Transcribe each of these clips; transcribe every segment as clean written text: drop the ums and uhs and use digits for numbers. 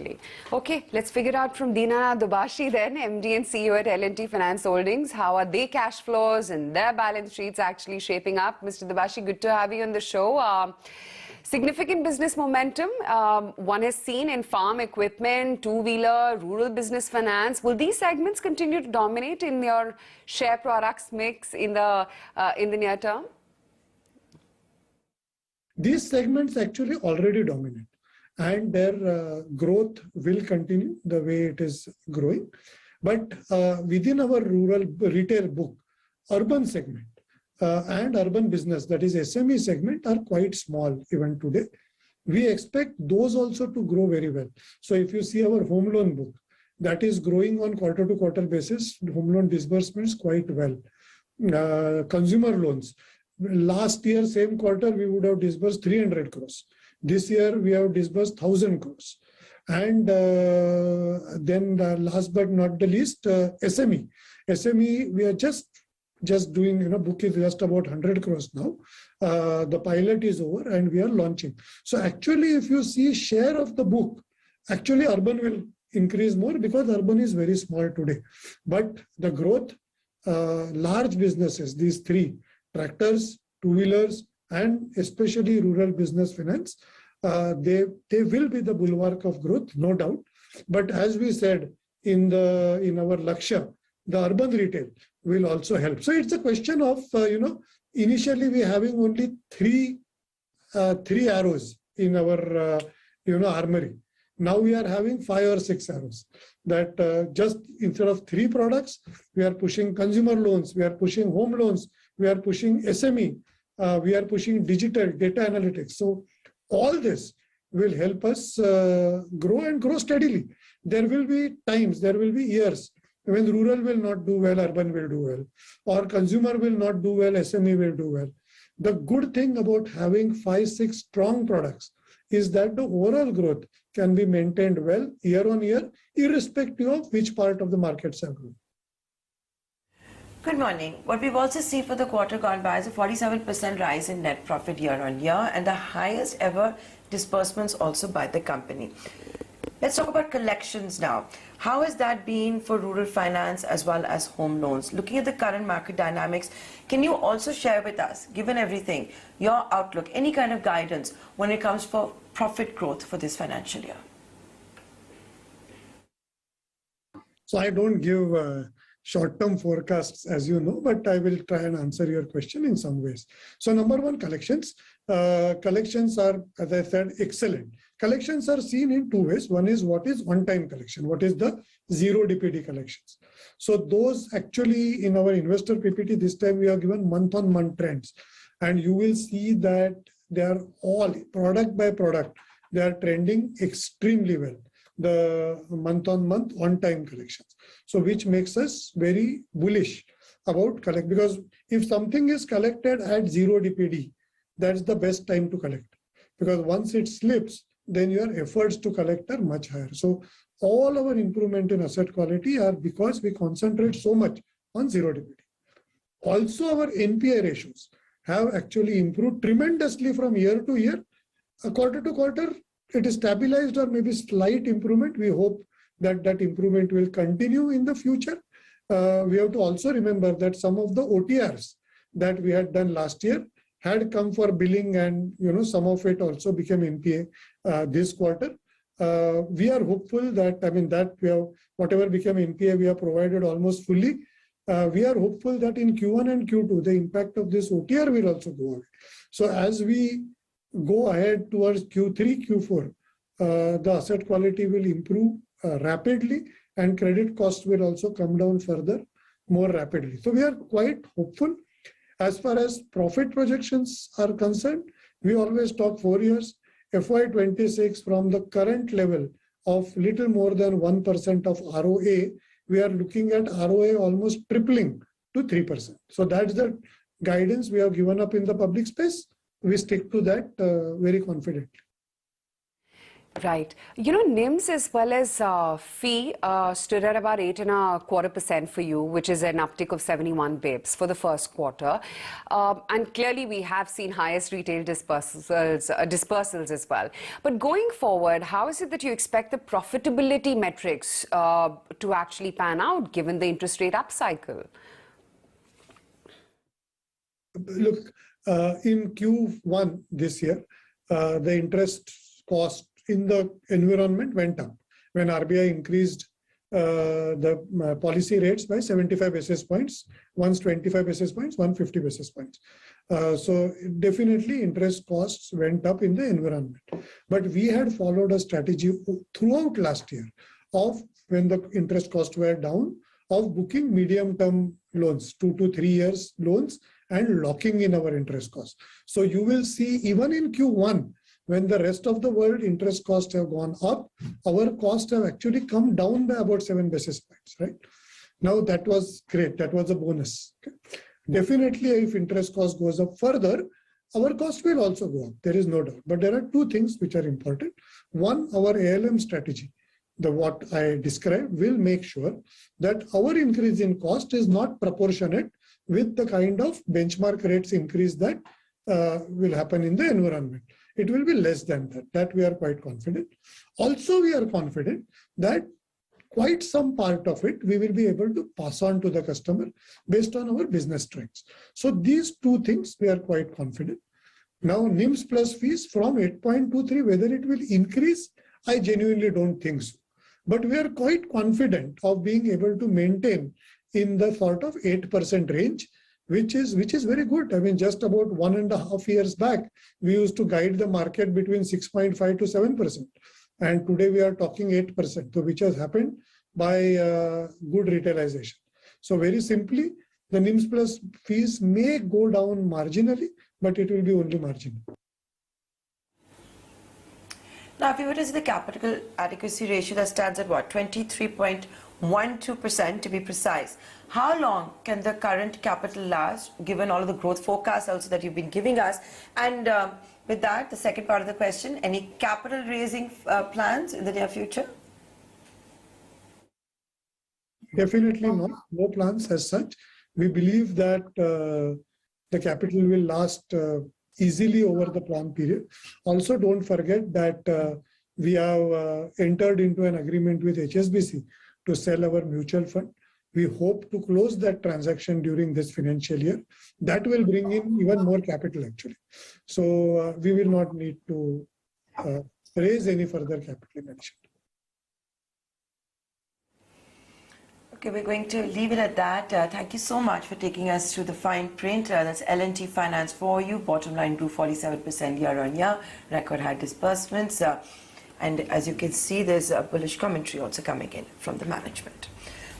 quickly. Okay, let's figure out from Dinanath Dubhashi then, MD and CEO at L&T Finance Holdings. How are their cash flows and their balance sheets actually shaping up? Mr. Dubhashi, good to have you on the show. Significant business momentum one has seen in farm equipment, two-wheeler, rural business finance. Will these segments continue to dominate in your share products mix in the near term? These segments actually already dominate, and their growth will continue the way it is growing. But within our rural retail book, urban segment and urban business, that is SME segment, are quite small even today. We expect those also to grow very well. So if you see our home loan book, that is growing on quarter-to-quarter basis, home loan disbursements quite well. Consumer loans, last year, same quarter, we would have disbursed 300 crores. This year, we have disbursed 1,000 crores. And then last but not the least, SME. SME, we are just doing, book is just about 100 crores now. The pilot is over and we are launching. So actually, if you see share of the book, actually urban will increase more because urban is very small today. But the growth, large businesses, these three, tractors, two-wheelers, and especially rural business finance, they will be the bulwark of growth, no doubt. But as we said in our Lakshya, the urban retail will also help. So it's a question of, initially we having only three arrows in our, armory. Now we are having 5 or 6 arrows. That just instead of 3 products, we are pushing consumer loans, we are pushing home loans, we are pushing SME, we are pushing digital data analytics. So all this will help us grow and grow steadily. There will be times, there will be years when rural will not do well, urban will do well, or consumer will not do well, SME will do well. The good thing about having 5, 6 strong products is that the overall growth can be maintained well year on year, irrespective of which part of the markets are growing. Good morning. What we've also seen for the quarter gone by is a 47% rise in net profit year on year and the highest ever disbursements also by the company. Let's talk about collections now. How has that been for rural finance as well as home loans? Looking at the current market dynamics, can you also share with us, given everything, your outlook, any kind of guidance when it comes for profit growth for this financial year? So I don't give short-term forecasts, as you know, but I will try and answer your question in some ways. So number one, collections. Collections are, as I said, excellent. Collections are seen in 2 ways. One is what is on-time collection, what is the zero DPD collections. So those actually in our investor PPT this time we have given month-on-month trends, and you will see that they are all product by product, they are trending extremely well. The month-on-month on-time collections. So which makes us very bullish about collect, because if something is collected at zero DPD, that's the best time to collect, because once it slips, then your efforts to collect are much higher. So all our improvement in asset quality are because we concentrate so much on zero DPD. Also, our NPA ratios have actually improved tremendously from year to year. Quarter to quarter, it is stabilized or maybe slight improvement. We hope that that improvement will continue in the future. We have to also remember that some of the OTRs that we had done last year had come for billing, and some of it also became NPA this quarter. We are hopeful that, that we have, whatever became NPA, we have provided almost fully. We are hopeful that in Q1 and Q2, the impact of this OTR will also go away. So as we go ahead towards Q3, Q4, the asset quality will improve rapidly, and credit costs will also come down further more rapidly. So we are quite hopeful. As far as profit projections are concerned, we always talk 4 years. FY26 from the current level of little more than 1% of ROA, we are looking at ROA almost tripling to 3%. So that's the guidance we have given up in the public space. We stick to that very confidently. Right. You know, NIMS as well as fee stood at about 8.25% for you, which is an uptick of 71 bips for the first quarter. And clearly, we have seen highest retail dispersals as well. But going forward, how is it that you expect the profitability metrics to actually pan out given the interest rate upcycle? Look, in Q1 this year, the interest cost in the environment went up when RBI increased the policy rates by 75 basis points, once 25 basis points, 150 basis points. So definitely interest costs went up in the environment. But we had followed a strategy throughout last year of when the interest costs were down of booking medium-term loans, 2 to 3 years loans, and locking in our interest costs. So you will see even in Q1, when the rest of the world interest costs have gone up, our costs have actually come down by about 7 basis points, right? Now that was great. That was a bonus. Okay? Definitely, if interest cost goes up further, our cost will also go up. There is no doubt. But there are two things which are important. One, our ALM strategy, what I described, will make sure that our increase in cost is not proportionate with the kind of benchmark rates increase that will happen in the environment. It will be less than that. That we are quite confident. Also, we are confident that quite some part of it we will be able to pass on to the customer based on our business strengths. So these two things we are quite confident. Now, NIMS plus fees from 8.23, whether it will increase, I genuinely don't think so. But we are quite confident of being able to maintain in the sort of 8% range, which is very good. I mean, just about 1.5 years back, we used to guide the market between 6.5 to 7%. And today we are talking 8%, so which has happened by good retailization. So very simply, the NIMS plus fees may go down marginally, but it will be only marginal. Now, if you were to see the capital adequacy ratio that stands at what, 23.12% to be precise, how long can the current capital last, given all of the growth forecasts also that you've been giving us? And with that, the second part of the question, any capital raising plans in the near future? Definitely not. No plans as such. We believe that the capital will last easily over the plan period. Also, don't forget that we have entered into an agreement with HSBC to sell our mutual fund. We hope to close that transaction during this financial year. That will bring in even more capital actually. So we will not need to raise any further capital in addition. Okay, we're going to leave it at that. Thank you so much for taking us through the fine print. That's L&T Finance for you. Bottom line grew 47% year on year. Record high disbursements. And as you can see, there's a bullish commentary also coming in from the management.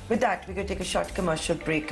With that, we're going to take a short commercial break.